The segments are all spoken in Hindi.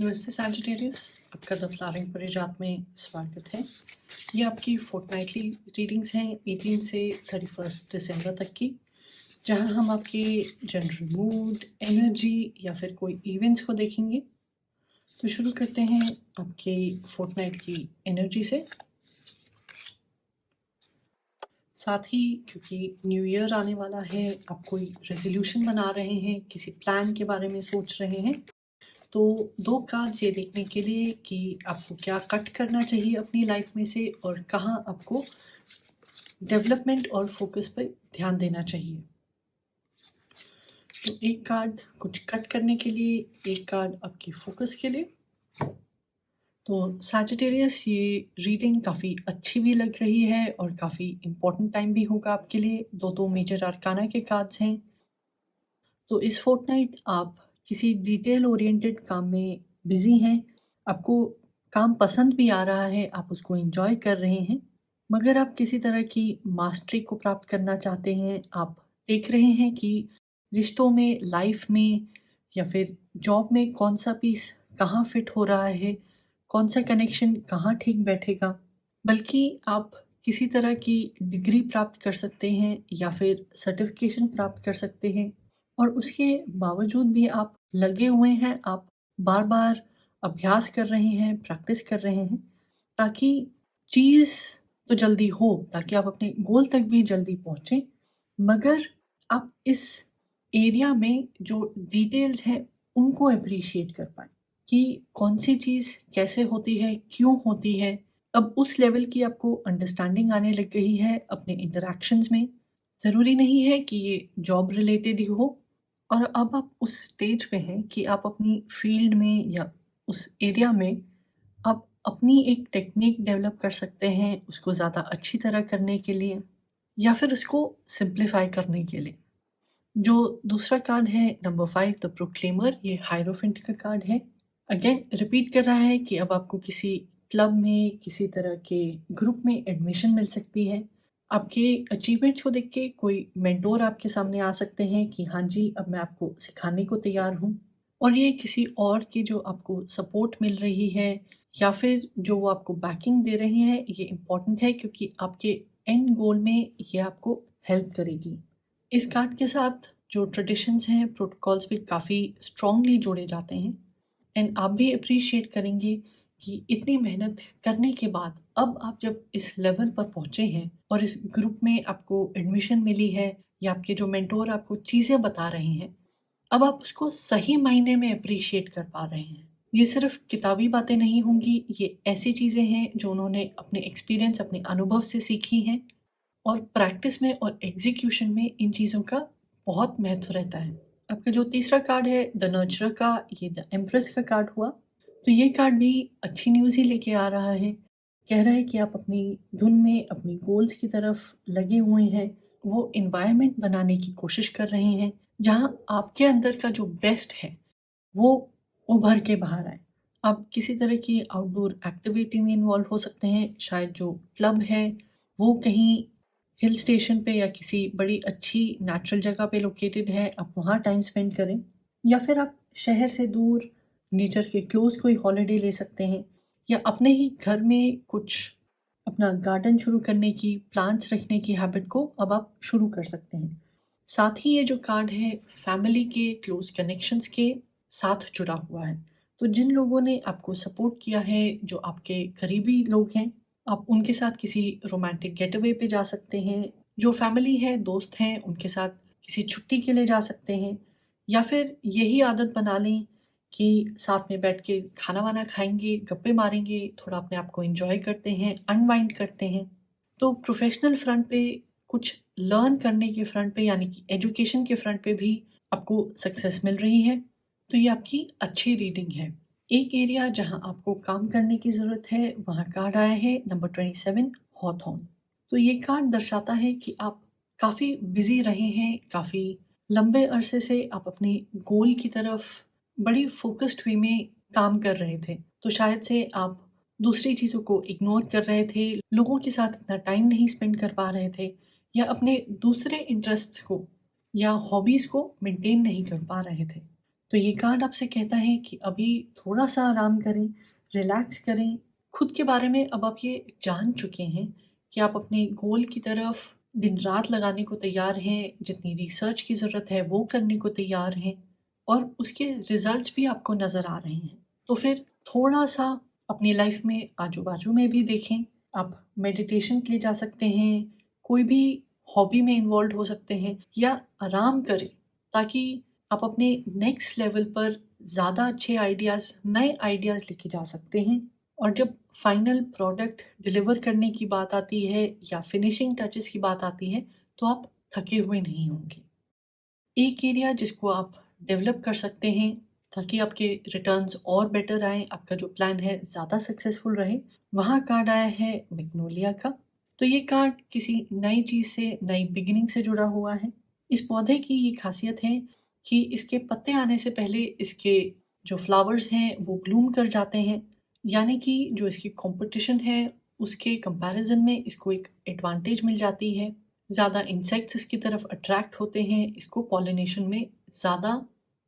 नमस्ते सैजिटेरियस, आपका द फ्लावरिंग परिजात में स्वागत है। ये आपकी फोर्टनाइटली रीडिंग्स हैं 18 से 31 दिसंबर तक की, जहां हम आपके जनरल मूड, एनर्जी या फिर कोई इवेंट्स को देखेंगे। तो शुरू करते हैं आपके फोर्टनाइट की एनर्जी से। साथ ही क्योंकि न्यू ईयर आने वाला है, आप कोई रेजोल्यूशन बना रहे हैं, किसी प्लान के बारे में सोच रहे हैं, तो 2 कार्ड्स ये देखने के लिए कि आपको क्या कट करना चाहिए अपनी लाइफ में से और कहाँ आपको डेवलपमेंट और फोकस पे ध्यान देना चाहिए। तो एक कार्ड कुछ कट करने के लिए, एक कार्ड आपकी फोकस के लिए। तो सैजिटेरियस, ये रीडिंग काफ़ी अच्छी भी लग रही है और काफ़ी इम्पोर्टेंट टाइम भी होगा आपके लिए। दो मेजर अरकाना के कार्ड्स हैं। तो इस फोर्टनाइट आप किसी डिटेल ओरिएंटेड काम में बिज़ी हैं, आपको काम पसंद भी आ रहा है, आप उसको एन्जॉय कर रहे हैं, मगर आप किसी तरह की मास्टरी को प्राप्त करना चाहते हैं। आप देख रहे हैं कि रिश्तों में, लाइफ में या फिर जॉब में कौन-सा पीस कहाँ फिट हो रहा है, कौन-सा कनेक्शन कहाँ ठीक बैठेगा। बल्कि आप किसी तरह की डिग्री प्राप्त कर सकते हैं या फिर सर्टिफ़िकेशन प्राप्त कर सकते हैं, और उसके बावजूद भी आप लगे हुए हैं, आप बार-बार अभ्यास कर रहे हैं, प्रैक्टिस कर रहे हैं, ताकि चीज़ तो जल्दी हो, ताकि आप अपने गोल तक भी जल्दी पहुँचे। मगर आप इस एरिया में जो डिटेल्स हैं, उनको एप्रिशिएट कर पाएँ कि कौन-सी चीज़ कैसे होती है, क्यों होती है। अब उस लेवल की आपको अंडरस्टैंडिंग आने लग गई है अपने इंटरैक्शंस में। ज़रूरी नहीं है कि ये जॉब रिलेटेड ही हो, और अब आप उस स्टेज पे हैं कि आप अपनी फील्ड में या उस एरिया में आप अपनी एक टेक्निक डेवलप कर सकते हैं, उसको ज़्यादा अच्छी तरह करने के लिए या फिर उसको सिंप्लीफाई करने के लिए। जो दूसरा कार्ड है नंबर 5 द प्रोक्लेमर, ये हायरोफेंट का कार्ड है। अगेन रिपीट कर रहा है कि अब आपको किसी क्लब में, किसी तरह के ग्रुप में एडमिशन मिल सकती है। आपके अचीवमेंट्स को देख के कोई मेंटोर आपके सामने आ सकते हैं कि हाँ जी, अब मैं आपको सिखाने को तैयार हूँ। और ये किसी और की जो आपको सपोर्ट मिल रही है या फिर जो वो आपको बैकिंग दे रहे हैं, ये इम्पोर्टेंट है क्योंकि आपके एंड गोल में ये आपको हेल्प करेगी। इस कार्ड के साथ जो ट्रेडिशंस हैं, प्रोटोकॉल्स भी काफ़ी स्ट्रॉन्गली जोड़े जाते हैं, एंड आप भी एप्रिशिएट करेंगे कि इतनी मेहनत करने के बाद अब आप जब इस लेवल पर पहुँचे हैं और इस ग्रुप में आपको एडमिशन मिली है या आपके जो मेंटोर आपको चीज़ें बता रहे हैं, अब आप उसको सही मायने में एप्रिशिएट कर पा रहे हैं। ये सिर्फ़ किताबी बातें नहीं होंगी, ये ऐसी चीज़ें हैं जो उन्होंने अपने एक्सपीरियंस, अपने अनुभव से सीखी हैं, और प्रैक्टिस में और एग्ज़ीक्यूशन में इन चीज़ों का बहुत महत्व रहता है। आपका जो तीसरा कार्ड है द नर्चरर का, ये द एम्प्रेस का कार्ड हुआ। तो ये कार्ड भी अच्छी न्यूज़ ही लेके आ रहा है। कह रहा है कि आप अपनी धुन में, अपनी गोल्स की तरफ लगे हुए हैं। वो एनवायरनमेंट बनाने की कोशिश कर रहे हैं, जहाँ आपके अंदर का जो बेस्ट है, वो उभर के बाहर आए। आप किसी तरह की आउटडोर एक्टिविटी में इन्वॉल्व हो सकते हैं। शायद जो क्लब है, वो कहीं हिल स्टेशन पे या किसी बड़ी अच्छी नेचुरल जगह पे लोकेटेड है, आप वहाँ टाइम स्पेंड करें। या फिर आप शहर से दूर नेचर के क्लोज़ कोई हॉलिडे ले सकते हैं, या अपने ही घर में कुछ अपना गार्डन शुरू करने की, प्लांट्स रखने की हैबिट को अब आप शुरू कर सकते हैं। साथ ही ये जो कार्ड है फैमिली के क्लोज़ कनेक्शंस के साथ जुड़ा हुआ है। तो जिन लोगों ने आपको सपोर्ट किया है, जो आपके करीबी लोग हैं, आप उनके साथ किसी रोमांटिक गेटअवे पे जा सकते हैं। जो फैमिली है, दोस्त हैं, उनके साथ किसी छुट्टी के लिए जा सकते हैं, या फिर यही आदत बना लें कि साथ में बैठ के खाना-वाना खाएँगे, गप्पे मारेंगे, थोड़ा अपने आप को एन्जॉय करते हैं, अनवाइंड करते हैं। तो प्रोफ़ेशनल फ्रंट पे, कुछ लर्न करने के फ्रंट पे, यानी कि एजुकेशन के फ्रंट पे भी आपको सक्सेस मिल रही है। तो ये आपकी अच्छी रीडिंग है। एक एरिया जहाँ आपको काम करने की ज़रूरत है, वहाँ कार्ड आया है नंबर 27 हॉथॉर्न। तो ये कार्ड दर्शाता है कि आप काफ़ी बिज़ी रहे हैं, काफ़ी लंबे अरसे से आप अपने गोल की तरफ बड़ी फ़ोकस्ड वे में काम कर रहे थे। तो शायद से आप दूसरी चीज़ों को इग्नोर कर रहे थे, लोगों के साथ इतना टाइम नहीं स्पेंड कर पा रहे थे, या अपने दूसरे इंटरेस्ट्स को या हॉबीज़ को मेंटेन नहीं कर पा रहे थे। तो ये कार्ड आपसे कहता है कि अभी थोड़ा-सा आराम करें, रिलैक्स करें। खुद के बारे में अब आप ये जान चुके हैं कि आप अपने गोल की तरफ दिन-रात लगाने को तैयार हैं, जितनी रिसर्च की ज़रूरत है वो करने को तैयार हैं और उसके रिज़ल्ट्स भी आपको नज़र आ रहे हैं। तो फिर थोड़ा-सा अपनी लाइफ़ में आजू-बाजू में भी देखें। आप मेडिटेशन के लिए जा सकते हैं, कोई भी हॉबी में इन्वॉल्व हो सकते हैं या आराम करें, ताकि आप अपने नेक्स्ट लेवल पर ज़्यादा अच्छे आइडियाज़, नए आइडियाज़ लेके जा सकते हैं। और जब फाइनल प्रोडक्ट डिलीवर करने की बात आती है या फिनिशिंग टचेस की बात आती है, तो आप थके हुए नहीं होंगे। एक एरिया जिसको आप डेवलप कर सकते हैं ताकि आपके रिटर्न्स और बेटर आएँ, आपका जो प्लान है ज़्यादा सक्सेसफुल रहे, वहाँ कार्ड आया है मैग्नोलिया का। तो ये कार्ड किसी नई चीज़ से, नई बिगिनिंग से जुड़ा हुआ है। इस पौधे की ये ख़ासियत है कि इसके पत्ते आने से पहले इसके जो फ्लावर्स हैं वो ब्लूम कर जाते हैं। यानी कि जो इसकी कॉम्पिटिशन है उसके कंपैरिज़न में इसको एक एडवांटेज मिल जाती है। ज़्यादा इंसेक्ट्स इसकी तरफ अट्रैक्ट होते हैं, इसको पॉलिनेशन में ज़्यादा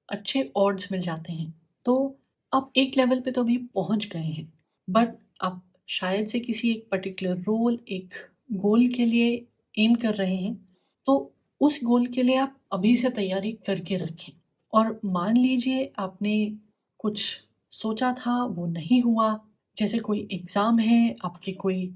अच्छे ऑड्स मिल जाते हैं। तो आप एक लेवल पे तो अभी पहुँच गए हैं, बट आप शायद से किसी एक पर्टिकुलर रोल, एक गोल के लिए एम कर रहे हैं, तो उस गोल के लिए आप अभी से तैयारी करके रखें। और मान लीजिए आपने कुछ सोचा था, वो नहीं हुआ, जैसे कोई एग्ज़ाम है, आपके कोई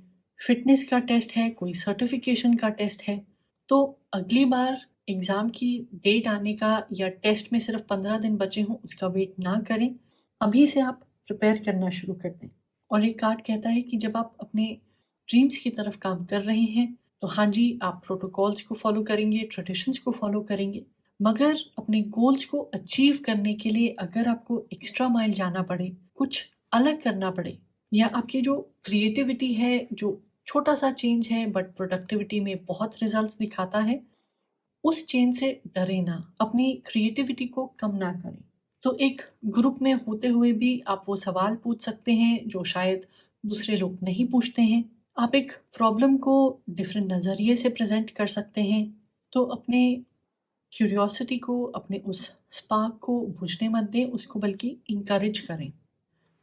फिटनेस का टेस्ट है, कोई सर्टिफ़िकेशन का टेस्ट है, तो अगली बार एग्ज़ाम की डेट आने का या टेस्ट में सिर्फ़ 15 दिन बचे हों, उसका वेट ना करें। अभी से आप प्रिपेयर करना शुरू कर दें। और ये कार्ड कहता है कि जब आप अपने ड्रीम्स की तरफ काम कर रहे हैं, तो हाँ जी, आप प्रोटोकॉल्स को फ़ॉलो करेंगे, ट्रेडिशंस को फ़ॉलो करेंगे। मगर अपने गोल्स को अचीव करने के लिए अगर आपको एक्स्ट्रा माइल जाना पड़े, कुछ अलग करना पड़े या आपकी जो क्रिएटिविटी है, जो छोटा-सा चेंज है बट प्रोडक्टिविटी में बहुत रिज़ल्ट्स दिखाता है, उस चेंज से डरें ना, अपनी क्रिएटिविटी को कम ना करें। तो एक ग्रुप में होते हुए भी आप वो सवाल पूछ सकते हैं जो शायद दूसरे लोग नहीं पूछते हैं। आप एक प्रॉब्लम को डिफरेंट नज़रिए से प्रेज़ेंट कर सकते हैं। तो अपने क्यूरियोसिटी को, अपने उस स्पार्क को बुझने मत दें, उसको बल्कि एनकरेज करें।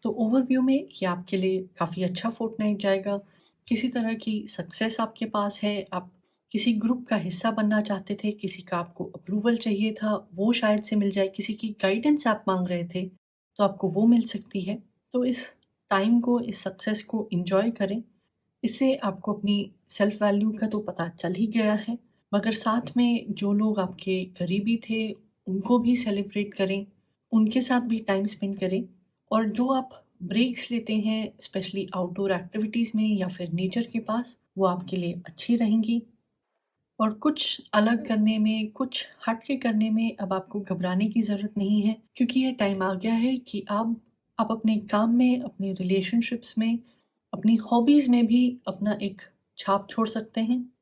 तो ओवरव्यू में ये आपके लिए काफ़ी अच्छा फोर्टनाइट जाएगा। किसी तरह की सक्सेस आपके पास है, आप किसी ग्रुप का हिस्सा बनना चाहते थे, किसी का आपको अप्रूवल चाहिए था, वो शायद से मिल जाए, किसी की गाइडेंस आप माँग रहे थे, तो आपको वो मिल सकती है। तो इस टाइम को, इस सक्सेस को एन्जॉय करें। इससे आपको अपनी सेल्फ वैल्यू का तो पता चल ही गया है, मगर साथ में जो लोग आपके करीबी थे, उनको भी सेलिब्रेट करें, उनके साथ भी टाइम स्पेंड करें। और जो आप ब्रेक्स लेते हैं, स्पेशली आउटडोर एक्टिविटीज़ में या फिर नेचर के पास, वो आपके लिए अच्छी रहेंगी। और कुछ अलग करने में, कुछ हट के करने में अब आपको घबराने की ज़रूरत नहीं है, क्योंकि ये टाइम आ गया है कि अब आप अपने काम में, अपने रिलेशनशिप्स में, अपनी हॉबीज़ में भी अपना एक छाप छोड़ सकते हैं।